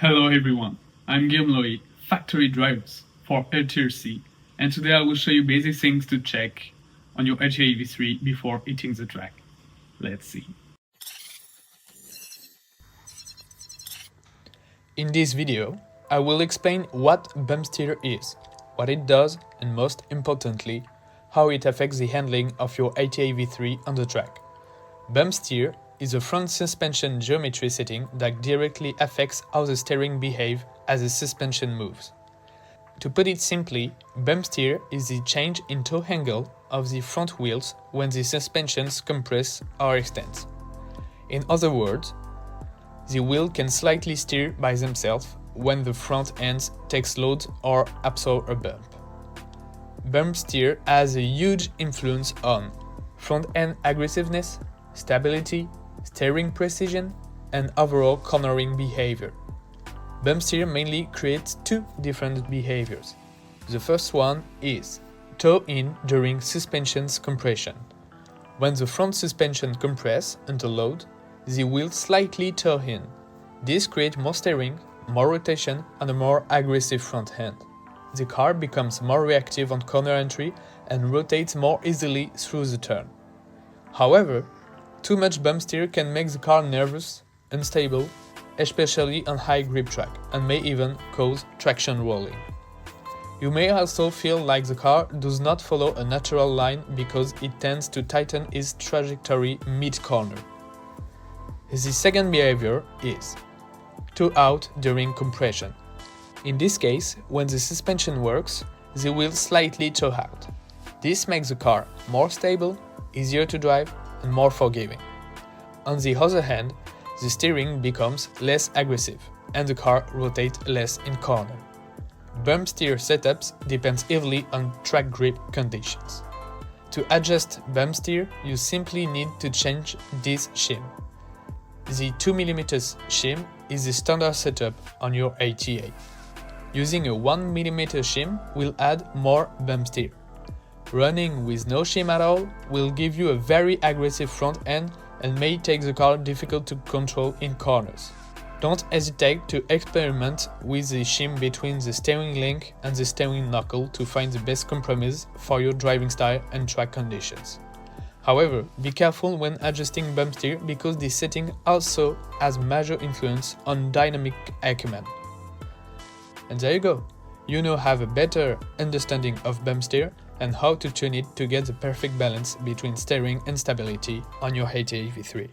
Hello everyone, I'm Guillaume factory drivers for RTRC, and today I will show you basic things to check on your RTA V3 before hitting the track. Let's see. In this video, I will explain what bump steer is, what it does, and most importantly, how it affects the handling of your RTA V3 on the track. Bump steer is a front suspension geometry setting that directly affects how the steering behaves as the suspension moves. To put it simply, bump steer is the change in toe angle of the front wheels when the suspensions compress or extend. In other words, the wheel can slightly steer by themselves when the front end takes load or absorbs a bump. Bump steer has a huge influence on front end aggressiveness, stability, steering precision, and overall cornering behavior. Bump steer mainly creates two different behaviors. The first one is toe in during suspension's compression. When the front suspension compresses under load, the wheel slightly toe in. This creates more steering, more rotation, and a more aggressive front end. The car becomes more reactive on corner entry and rotates more easily through the turn. However, too much bump steer can make the car nervous, unstable, especially on high grip track, and may even cause traction rolling. You may also feel like the car does not follow a natural line because it tends to tighten its trajectory mid-corner. The second behavior is toe out during compression. In this case, when the suspension works, the wheel slightly toe out. This makes the car more stable, easier to drive, and more forgiving. On the other hand, the steering becomes less aggressive and the car rotates less in corner. Bump steer setups depend heavily on track grip conditions. To adjust bump steer, you simply need to change this shim. The 2mm shim is the standard setup on your RTA. Using a 1mm shim will add more bump steer. Running with no shim at all will give you a very aggressive front end and may take the car difficult to control in corners. Don't hesitate to experiment with the shim between the steering link and the steering knuckle to find the best compromise for your driving style and track conditions. However, be careful when adjusting bump steer because this setting also has major influence on dynamic acumen. And there you go. You now have a better understanding of bump steer and how to tune it to get the perfect balance between steering and stability on your RTA V3.